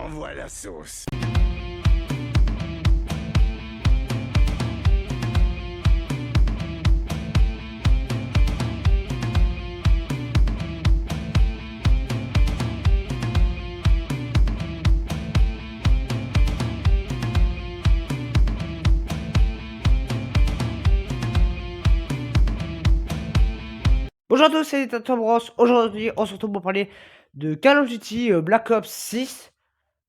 Envoie la sauce. Bonjour à tous, c'est Tom Ross. Aujourd'hui, on se retrouve pour parler de Call of Duty Black Ops 6.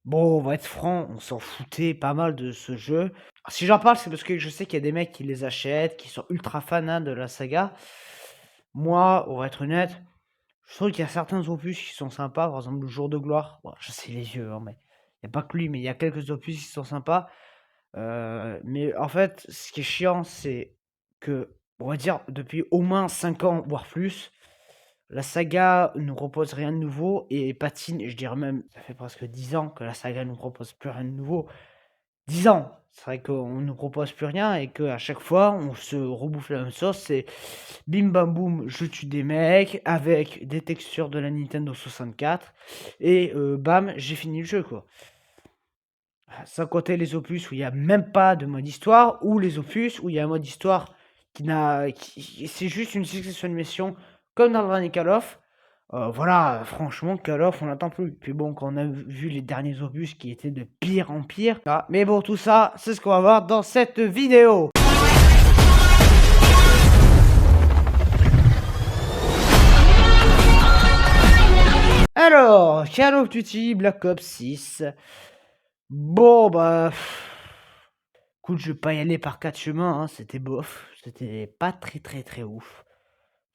Bon, on va être franc, on s'en foutait pas mal de ce jeu. Alors, si j'en parle, c'est parce que je sais qu'il y a des mecs qui les achètent, qui sont ultra fans hein, de la saga. Moi, on va être honnête, je trouve qu'il y a certains opus qui sont sympas. Par exemple, le Jour de Gloire. Bon, je sais les yeux, hein, mais il n'y a pas que lui, mais il y a quelques opus qui sont sympas. Mais en fait, ce qui est chiant, c'est que, on va dire, depuis au moins 5 ans, voire plus, la saga ne propose rien de nouveau et patine, et je dirais même, ça fait presque 10 ans que la saga ne propose plus rien de nouveau. 10 ans! C'est vrai qu'on ne nous propose plus rien et qu'à chaque fois, on se rebouffe la même sauce. C'est bim bam boum, je tue des mecs avec des textures de la Nintendo 64 et bam, j'ai fini le jeu, quoi. Sans compter les opus où il n'y a même pas de mode histoire, ou les opus où il y a un mode histoire c'est juste une succession de missions, comme dans le dernier Call of. Voilà, franchement, Call of, on n'attend plus. Puis bon, quand on a vu les derniers opus qui étaient de pire en pire. Ah, mais bon, tout ça, c'est ce qu'on va voir dans cette vidéo. Alors, Call of Duty Black Ops 6. Bon, bah... Écoute, je vais pas y aller par 4 chemins, hein, c'était bof. C'était pas très ouf.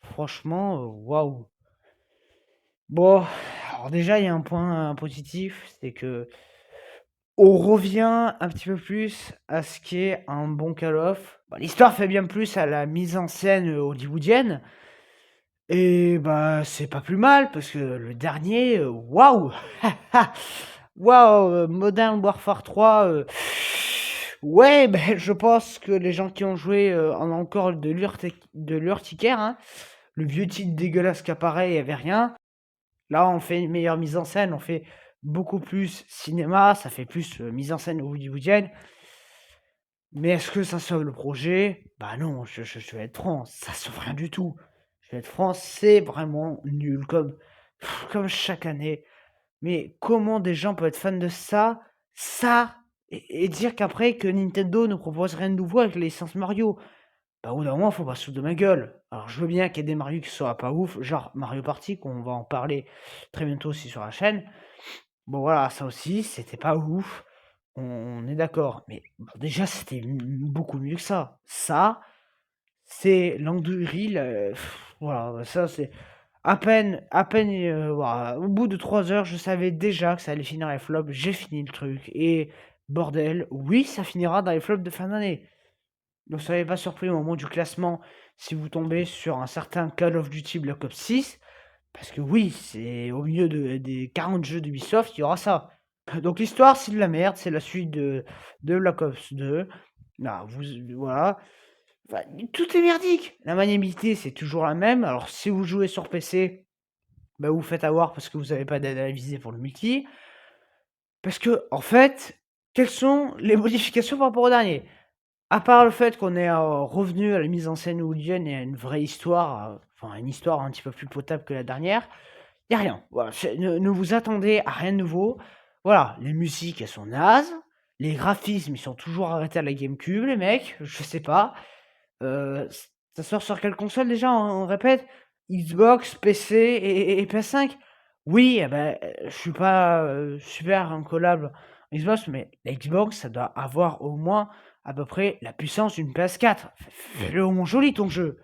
Franchement, waouh. Bon, alors déjà, il y a un point positif, c'est que on revient un petit peu plus à ce qu'est un bon Call of. Bah, l'histoire fait bien plus à la mise en scène hollywoodienne. Et bah, c'est pas plus mal, parce que le dernier, waouh! Waouh, Modern Warfare 3, ouais, ben, je pense que les gens qui ont joué en ont encore de l'urticaire, hein. Le vieux titre dégueulasse qu'apparaît, il n'y avait rien. Là, on fait une meilleure mise en scène, on fait beaucoup plus cinéma, ça fait plus mise en scène hollywoodienne. Mais est-ce que ça sauve le projet? Bah non, je vais être franc, ça sauve rien du tout. Je vais être franc, c'est vraiment nul, comme chaque année. Mais comment des gens peuvent être fans de ça, et dire qu'après que Nintendo ne propose rien de nouveau avec les licences Mario? Bah au bout d'un moment, faut pas se foutre de ma gueule. Alors je veux bien qu'il y ait des Mario qui soient pas ouf, genre Mario Party, qu'on va en parler très bientôt aussi sur la chaîne. Bon voilà, ça aussi, c'était pas ouf. On est d'accord. Mais bah, déjà, c'était beaucoup mieux que ça. Ça, c'est l'andouillerie. Voilà, ça c'est à peine, voilà. Au bout de 3 heures, je savais déjà que ça allait finir les flops. J'ai fini le truc. Et bordel, oui, ça finira dans les flops de fin d'année. Ne soyez pas surpris au moment du classement si vous tombez sur un certain Call of Duty Black Ops 6. Parce que oui, c'est au milieu des 40 jeux d'Ubisoft, il y aura ça. Donc l'histoire, c'est de la merde, c'est la suite de Black Ops 2. Non, voilà. Enfin, tout est merdique. La maniabilité, c'est toujours la même. Alors, si vous jouez sur PC, bah, vous faites avoir parce que vous n'avez pas d'aide à la visée pour le multi. Parce que, en fait, quelles sont les modifications par rapport au dernier? À part le fait qu'on est revenu à la mise en scène hollywoodienne et à une vraie histoire, enfin une histoire un petit peu plus potable que la dernière, il y a rien. Voilà, ne vous attendez à rien de nouveau. Voilà, les musiques, elles sont nazes. Les graphismes, ils sont toujours arrêtés à la GameCube, les mecs. Je sais pas. Ça sort sur quelle console déjà? On répète? Xbox, PC et PS5? Oui, eh ben, je suis pas super incollable en Xbox, mais la Xbox, ça doit avoir au moins à peu près la puissance d'une PS4. Fais-le au moins joli ton jeu.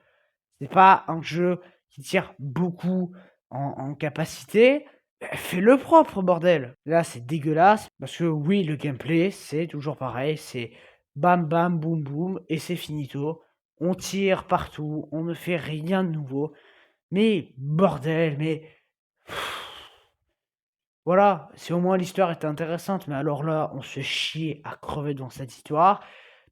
C'est pas un jeu qui tire beaucoup en capacité. Fais-le propre, bordel. Là, c'est dégueulasse. Parce que oui, le gameplay, c'est toujours pareil. C'est bam bam, boum boum, et c'est finito. On tire partout, on ne fait rien de nouveau. Mais bordel, mais... Voilà, si au moins l'histoire était intéressante, mais alors là, on se fait chier à crever dans cette histoire,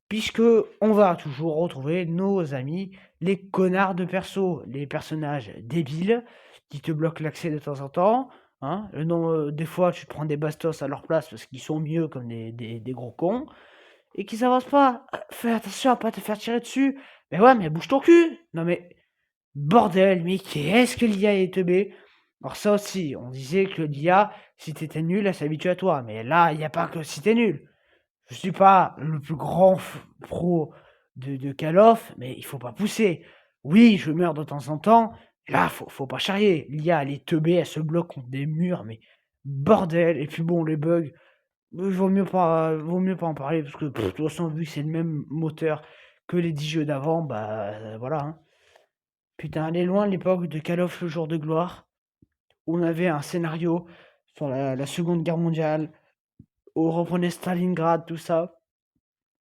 puisque on va toujours retrouver nos amis, les connards de perso, les personnages débiles, qui te bloquent l'accès de temps en temps. hein. Des fois, tu te prends des bastos à leur place parce qu'ils sont mieux comme des gros cons et qu'ils avancent pas. Fais attention à pas te faire tirer dessus. Mais ouais, mais bouge ton cul! Non mais bordel, mais qu'est-ce que l'IA est teubé? Alors ça aussi, on disait que l'IA, si t'étais nul, elle s'habitue à toi. Mais là, il y a pas que si t'es nul. Je suis pas le plus grand pro de Call of, mais il faut pas pousser. Oui, je meurs de temps en temps. Là, faut pas charrier. L'IA, elle est teubée, elle se bloque contre des murs, mais bordel. Et puis bon, les bugs, vaut mieux pas en parler parce que de toute façon, vu que c'est le même moteur que les 10 jeux d'avant, bah voilà, hein. Putain, elle est loin l'époque de Call of le jour de gloire, où on avait un scénario sur la Seconde Guerre mondiale, où on reprenait Stalingrad, tout ça.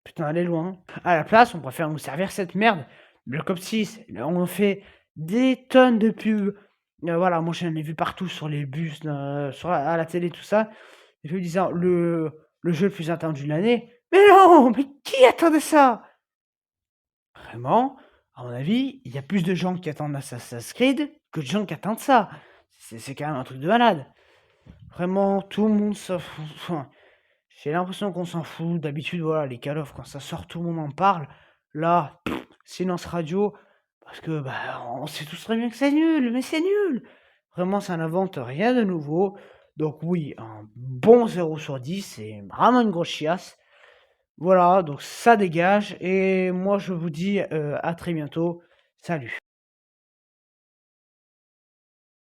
Putain, elle est loin. À la place, on préfère nous servir cette merde. Black Ops 6, on fait des tonnes de pubs. Voilà, moi j'en ai vu partout sur les bus, à la télé, tout ça. Et je me disais, le jeu le plus attendu de l'année. Mais non, mais qui attendait ça? Vraiment, à mon avis, il y a plus de gens qui attendent Assassin's Creed que de gens qui attendent ça. C'est quand même un truc de malade. Vraiment, tout le monde s'en fout. Enfin, j'ai l'impression qu'on s'en fout. D'habitude, voilà, les Call of, quand ça sort, tout le monde en parle. Là, silence radio, parce que bah, on sait tous très bien que c'est nul, mais c'est nul. Vraiment, ça n'invente rien de nouveau. Donc oui, un bon 0 sur 10, c'est vraiment une grosse chiasse. Voilà, donc ça dégage. Et moi, je vous dis à très bientôt. Salut.